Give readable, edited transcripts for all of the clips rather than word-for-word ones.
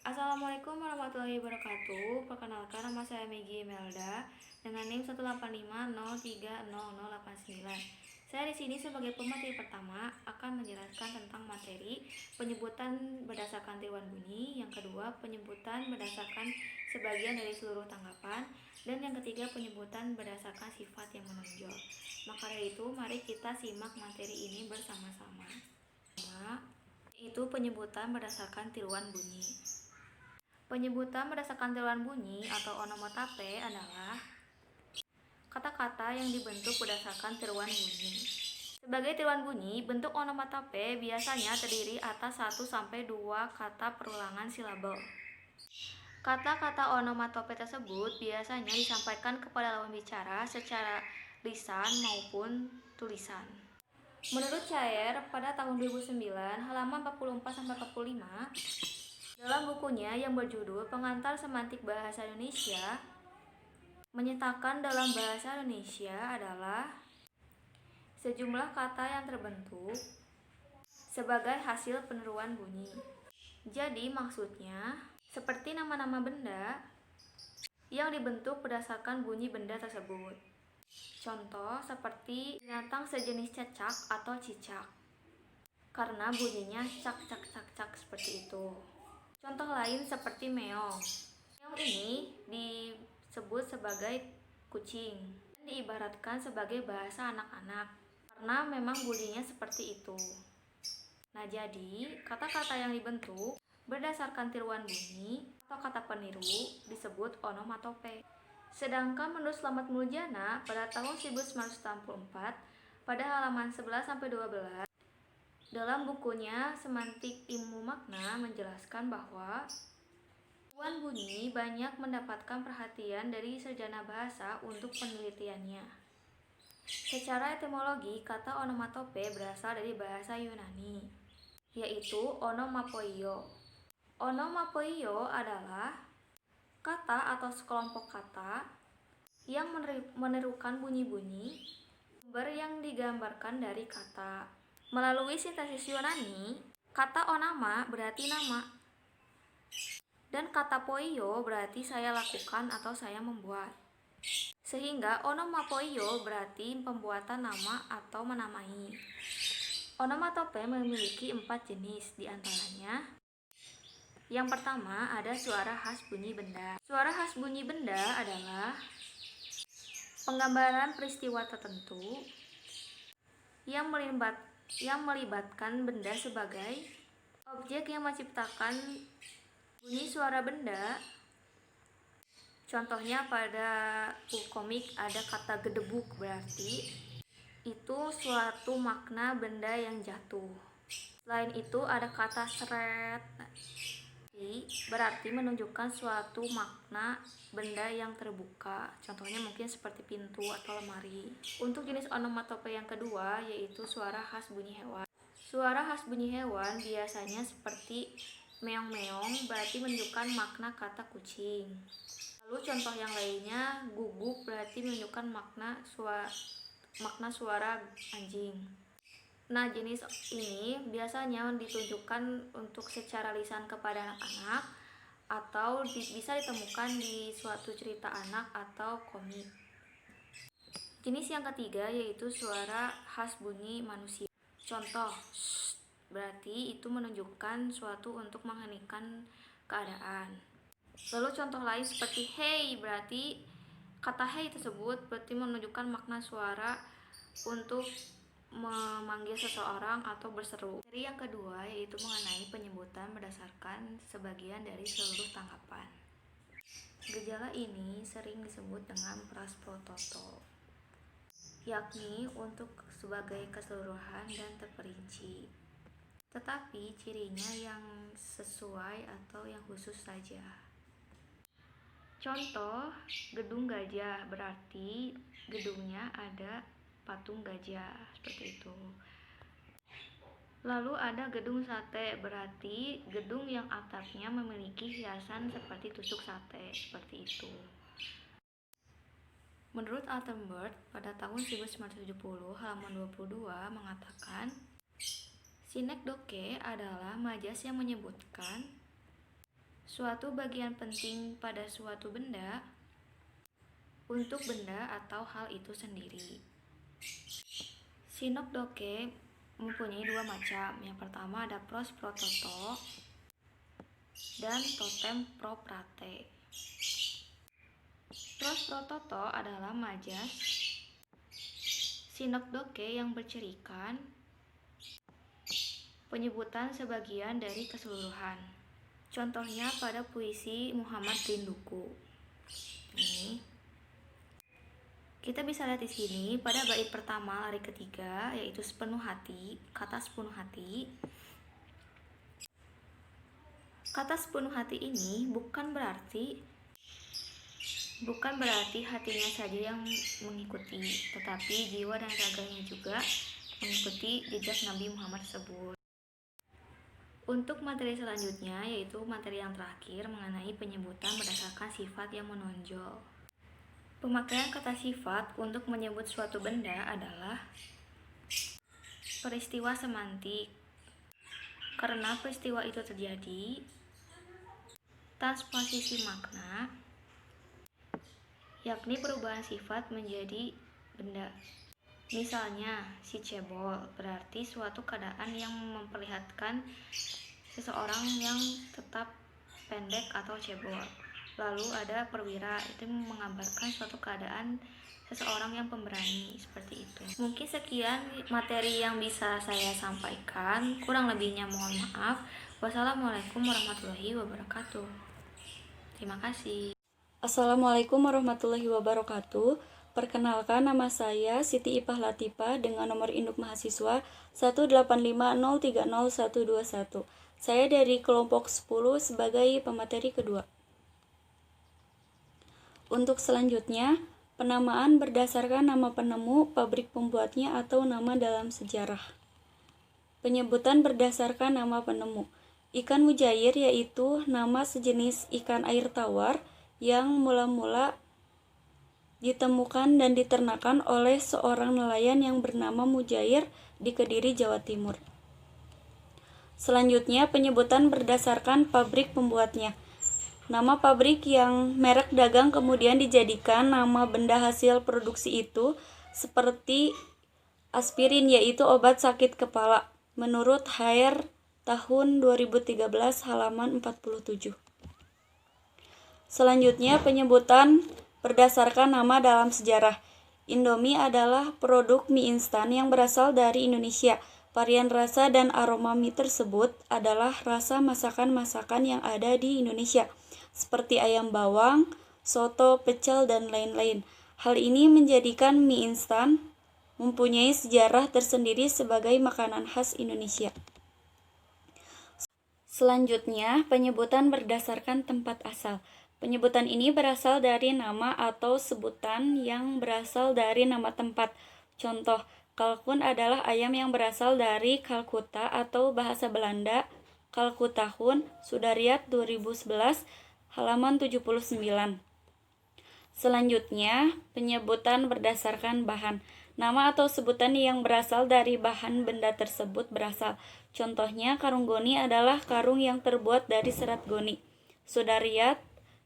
Assalamualaikum warahmatullahi wabarakatuh. Perkenalkan, nama saya Megi Melda dengan NIM 185030089. Saya di sini sebagai pemateri pertama akan menjelaskan tentang materi penyebutan berdasarkan tiruan bunyi, yang kedua penyebutan berdasarkan sebagian dari seluruh tanggapan, dan yang ketiga penyebutan berdasarkan sifat yang menonjol. Maka dari itu, mari kita simak materi ini bersama-sama. Itu penyebutan berdasarkan tiruan bunyi. Penyebutan berdasarkan tiruan bunyi atau onomatope adalah kata-kata yang dibentuk berdasarkan tiruan bunyi. Sebagai tiruan bunyi, bentuk onomatope biasanya terdiri atas 1-2 kata perulangan silabel. Kata-kata onomatope tersebut biasanya disampaikan kepada lawan bicara secara lisan maupun tulisan. Menurut Cair, pada tahun 2009, halaman 44-45, dalam bukunya yang berjudul Pengantar Semantik Bahasa Indonesia, menyatakan dalam bahasa Indonesia adalah sejumlah kata yang terbentuk sebagai hasil peniruan bunyi. Jadi maksudnya seperti nama-nama benda yang dibentuk berdasarkan bunyi benda tersebut. Contoh seperti binatang sejenis cecak atau cicak, karena bunyinya cak cak cak cak seperti itu. Contoh lain seperti meong. Meong ini disebut sebagai kucing dan diibaratkan sebagai bahasa anak-anak karena memang bunyinya seperti itu. Nah, jadi kata-kata yang dibentuk berdasarkan tiruan bunyi atau kata peniru disebut onomatope. Sedangkan menurut Slamet Muljana pada tahun 1964 pada halaman 11-12 dalam bukunya Semantik Ilmu Makna menjelaskan bahwa tiruan bunyi banyak mendapatkan perhatian dari sarjana bahasa untuk penelitiannya. Secara etimologi, kata onomatope berasal dari bahasa Yunani, yaitu onomapoio. Onomapoio adalah kata atau sekelompok kata yang menirukan bunyi-bunyi sumber yang digambarkan dari kata. Melalui sintesis Yunani, kata onama berarti nama, dan kata poio berarti saya lakukan atau saya membuat. Sehingga onomapoio berarti pembuatan nama atau menamai. Onomatope memiliki 4 jenis, diantaranya yang pertama ada suara khas bunyi benda. Suara khas bunyi benda adalah penggambaran peristiwa tertentu yang melibatkan benda sebagai objek yang menciptakan bunyi suara benda. Contohnya pada buku komik ada kata gedebuk, berarti itu suatu makna benda yang jatuh. Selain itu ada kata seret, berarti menunjukkan suatu makna benda yang terbuka. Contohnya mungkin seperti pintu atau lemari. Untuk jenis onomatope yang kedua yaitu suara khas bunyi hewan. Suara khas bunyi hewan biasanya seperti meong-meong, berarti menunjukkan makna kata kucing. Lalu contoh yang lainnya, guguk berarti menunjukkan makna suara anjing. Nah, jenis ini biasanya ditunjukkan untuk secara lisan kepada anak-anak atau bisa ditemukan di suatu cerita anak atau komik. Jenis yang ketiga yaitu suara khas bunyi manusia. Contoh, berarti itu menunjukkan suatu untuk mengheningkan keadaan. Lalu contoh lain seperti hey, berarti kata hey tersebut berarti menunjukkan makna suara untuk memanggil seseorang atau berseru. Materi yang kedua yaitu mengenai penyebutan berdasarkan sebagian dari seluruh tanggapan. Gejala ini sering disebut dengan praspototo, yakni untuk sebagai keseluruhan dan terperinci, tetapi cirinya yang sesuai atau yang khusus saja. Contoh, gedung gajah berarti gedungnya ada patung gajah, seperti itu. Lalu ada gedung sate, berarti gedung yang atapnya memiliki hiasan seperti tusuk sate, seperti itu. Menurut Altenburg pada tahun 1970 halaman 22 mengatakan sinekdoche adalah majas yang menyebutkan Suatu bagian penting pada suatu benda untuk benda atau hal itu sendiri. Synecdoche mempunyai dua macam. Yang pertama ada pros pro toto dan totem pro prate. Pros pro toto adalah majas Synecdoche yang bercirikan penyebutan sebagian dari keseluruhan. Contohnya pada puisi Muhammad Rinduku. Ini kita bisa lihat di sini pada bait pertama lari ketiga, yaitu sepenuh hati, kata sepenuh hati. Kata sepenuh hati ini bukan berarti hatinya saja yang mengikuti, tetapi jiwa dan raganya juga mengikuti jejak Nabi Muhammad tersebut. Untuk materi selanjutnya, yaitu materi yang terakhir mengenai penyebutan berdasarkan sifat yang menonjol. Pemakaian kata sifat untuk menyebut suatu benda adalah peristiwa semantik, karena peristiwa itu terjadi. Transposisi makna, yakni perubahan sifat menjadi benda. Misalnya, si cebol berarti suatu keadaan yang memperlihatkan seseorang yang tetap pendek atau cebol. Lalu ada perwira, itu menggambarkan suatu keadaan seseorang yang pemberani, seperti itu. Mungkin sekian materi yang bisa saya sampaikan, kurang lebihnya mohon maaf. Wassalamualaikum warahmatullahi wabarakatuh. Terima kasih. Assalamualaikum warahmatullahi wabarakatuh. Perkenalkan, nama saya Siti Ipah Latifah dengan nomor induk mahasiswa 185030121. Saya dari kelompok 10 sebagai pemateri kedua. Untuk selanjutnya, penamaan berdasarkan nama penemu, pabrik pembuatnya, atau nama dalam sejarah. Penyebutan berdasarkan nama penemu. Ikan mujair yaitu nama sejenis ikan air tawar yang mula-mula ditemukan dan diternakan oleh seorang nelayan yang bernama Mujair di Kediri, Jawa Timur. Selanjutnya, penyebutan berdasarkan pabrik pembuatnya. Nama pabrik yang merek dagang kemudian dijadikan nama benda hasil produksi itu, seperti aspirin yaitu obat sakit kepala, menurut Haier tahun 2013 halaman 47. Selanjutnya, penyebutan berdasarkan nama dalam sejarah. Indomie adalah produk mie instan yang berasal dari Indonesia. Varian rasa dan aroma mie tersebut adalah rasa masakan-masakan yang ada di Indonesia, seperti ayam bawang, soto, pecel, dan lain-lain. Hal ini menjadikan mie instan mempunyai sejarah tersendiri sebagai makanan khas Indonesia. Selanjutnya, penyebutan berdasarkan tempat asal. Penyebutan ini berasal dari nama atau sebutan yang berasal dari nama tempat. Contoh, kalkun adalah ayam yang berasal dari Kalkuta atau bahasa Belanda Kalkutahun, Sudariat 2011, halaman 79. Selanjutnya, penyebutan berdasarkan bahan. Nama atau sebutan yang berasal dari bahan benda tersebut berasal. Contohnya, karung goni adalah karung yang terbuat dari serat goni. Sudariat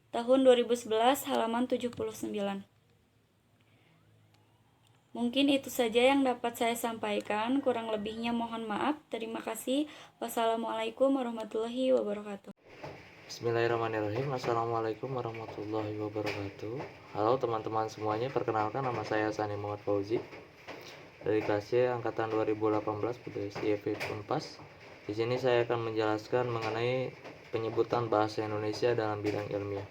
tahun 2011 halaman 79. Mungkin itu saja yang dapat saya sampaikan, kurang lebihnya mohon maaf. Terima kasih. Wassalamualaikum warahmatullahi wabarakatuh. Bismillahirrahmanirrahim. Assalamualaikum warahmatullahi wabarakatuh. Halo teman-teman semuanya, perkenalkan nama saya Sani Muhammad Fauzi dari kelas C angkatan 2018 PDSI FIP Unpas. Di sini saya akan menjelaskan mengenai penyebutan bahasa Indonesia dalam bidang ilmiah.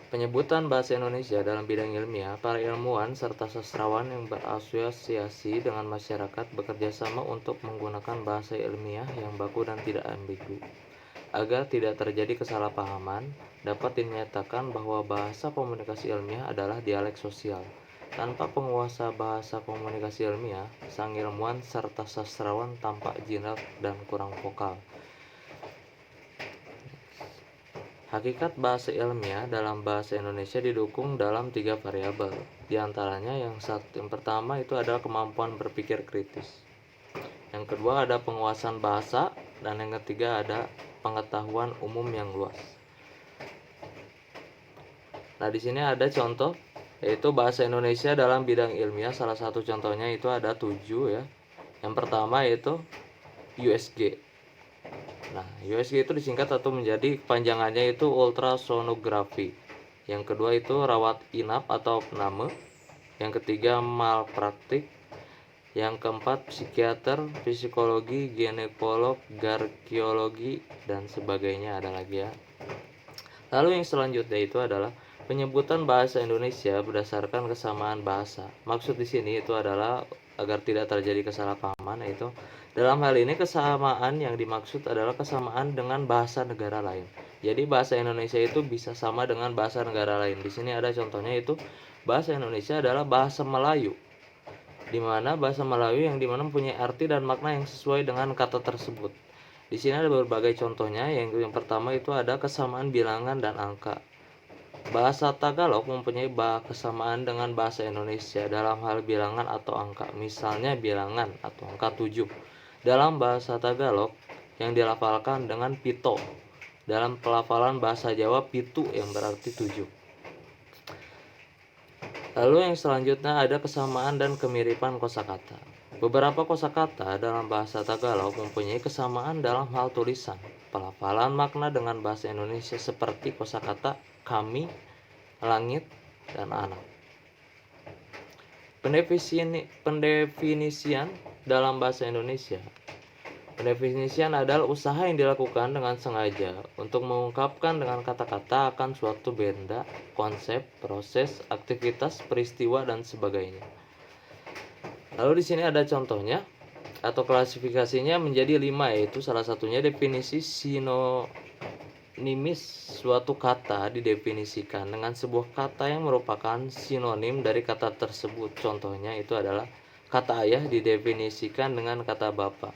Penyebutan bahasa Indonesia dalam bidang ilmiah, para ilmuwan serta sastrawan yang berasosiasi dengan masyarakat bekerja sama untuk menggunakan bahasa ilmiah yang baku dan tidak ambigu. Agar tidak terjadi kesalahpahaman, dapat dinyatakan bahwa bahasa komunikasi ilmiah adalah dialek sosial. Tanpa penguasa bahasa komunikasi ilmiah, sang ilmuwan serta sastrawan tampak jinak dan kurang vokal. Hakikat bahasa ilmiah dalam bahasa Indonesia didukung dalam 3 variabel. Di antaranya yang pertama itu adalah kemampuan berpikir kritis. Yang kedua ada penguasaan bahasa, dan yang ketiga ada pengetahuan umum yang luas. Nah, di sini ada contoh yaitu bahasa Indonesia dalam bidang ilmiah. Salah satu contohnya itu ada 7 ya. Yang pertama yaitu USG. Nah, USG itu disingkat atau menjadi kepanjangannya itu ultrasonografi. Yang kedua itu rawat inap atau pname. Yang ketiga malpraktik. Yang keempat psikiater, psikologi, ginekolog, garkiologi, dan sebagainya ada lagi ya. Lalu yang selanjutnya itu adalah penyebutan bahasa Indonesia berdasarkan kesamaan bahasa. Maksud di sini itu adalah agar tidak terjadi kesalahpahaman, yaitu dalam hal ini kesamaan yang dimaksud adalah kesamaan dengan bahasa negara lain. Jadi bahasa Indonesia itu bisa sama dengan bahasa negara lain. Di sini ada contohnya, itu bahasa Indonesia adalah bahasa Melayu, di mana bahasa Melayu yang dimana mempunyai arti dan makna yang sesuai dengan kata tersebut. Di sini ada berbagai contohnya. Yang pertama itu ada kesamaan bilangan dan angka. Bahasa Tagalog mempunyai kesamaan dengan bahasa Indonesia dalam hal bilangan atau angka. Misalnya bilangan atau angka 7 dalam bahasa Tagalog yang dilafalkan dengan pito. Dalam pelafalan bahasa Jawa pitu yang berarti 7. Lalu yang selanjutnya ada kesamaan dan kemiripan kosakata. Beberapa kosakata dalam bahasa Tagalog mempunyai kesamaan dalam hal tulisan, pelafalan makna dengan bahasa Indonesia seperti kosakata kami, langit, dan anak. Pendefinisian dalam bahasa Indonesia. Pendefinisian adalah usaha yang dilakukan dengan sengaja untuk mengungkapkan dengan kata-kata akan suatu benda, konsep, proses, aktivitas, peristiwa, dan sebagainya. Lalu di sini ada contohnya atau klasifikasinya menjadi 5, yaitu salah satunya definisi sinonimis. Suatu kata didefinisikan dengan sebuah kata yang merupakan sinonim dari kata tersebut. Contohnya itu adalah kata ayah didefinisikan dengan kata bapak.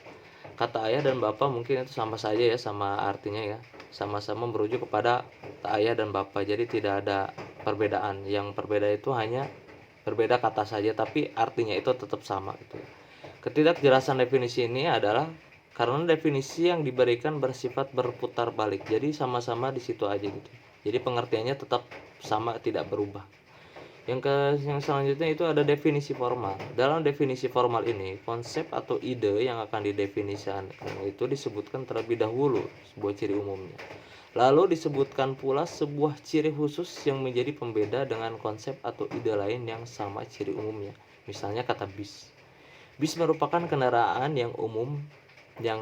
Kata ayah dan bapak mungkin itu sama saja ya, sama artinya ya, sama-sama merujuk kepada ayah dan bapak. Jadi tidak ada perbedaan. Yang berbeda itu hanya berbeda kata saja, tapi artinya itu tetap sama gitu. Ketidakjelasan definisi ini adalah karena definisi yang diberikan bersifat berputar balik. Jadi sama-sama di situ aja gitu. Jadi pengertiannya tetap sama, tidak berubah. Yang selanjutnya itu ada definisi formal. Dalam definisi formal ini, konsep atau ide yang akan didefinisikan itu disebutkan terlebih dahulu sebuah ciri umumnya. Lalu disebutkan pula sebuah ciri khusus yang menjadi pembeda dengan konsep atau ide lain yang sama ciri umumnya. Misalnya kata bis. Bis merupakan kendaraan yang umum yang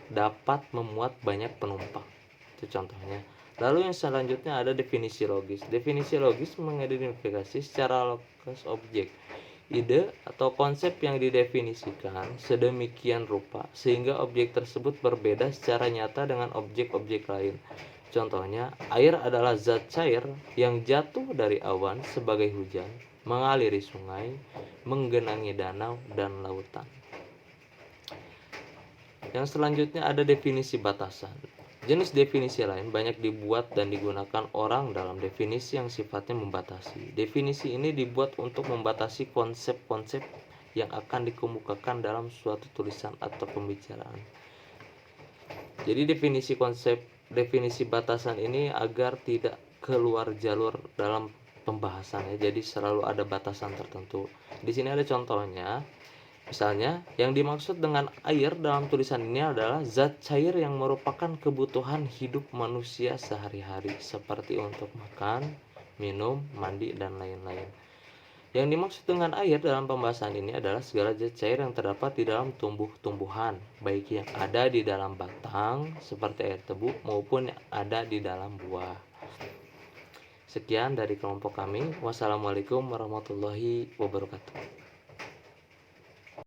dapat memuat banyak penumpang. Itu contohnya. Lalu yang selanjutnya ada definisi logis. Definisi logis mengidentifikasi secara logis objek, ide atau konsep yang didefinisikan sedemikian rupa sehingga objek tersebut berbeda secara nyata dengan objek-objek lain. Contohnya, air adalah zat cair yang jatuh dari awan sebagai hujan, mengaliri sungai, menggenangi danau dan lautan. Yang selanjutnya ada definisi batasan. Jenis definisi lain banyak dibuat dan digunakan orang dalam definisi yang sifatnya membatasi. Definisi ini dibuat untuk membatasi konsep-konsep yang akan dikemukakan dalam suatu tulisan atau pembicaraan. Jadi definisi batasan ini agar tidak keluar jalur dalam pembahasannya. Jadi selalu ada batasan tertentu. Di sini ada contohnya. Misalnya, yang dimaksud dengan air dalam tulisan ini adalah zat cair yang merupakan kebutuhan hidup manusia sehari-hari, seperti untuk makan, minum, mandi, dan lain-lain. Yang dimaksud dengan air dalam pembahasan ini adalah segala zat cair yang terdapat di dalam tumbuh-tumbuhan, baik yang ada di dalam batang, seperti air tebu, maupun yang ada di dalam buah. Sekian dari kelompok kami. Wassalamualaikum warahmatullahi wabarakatuh.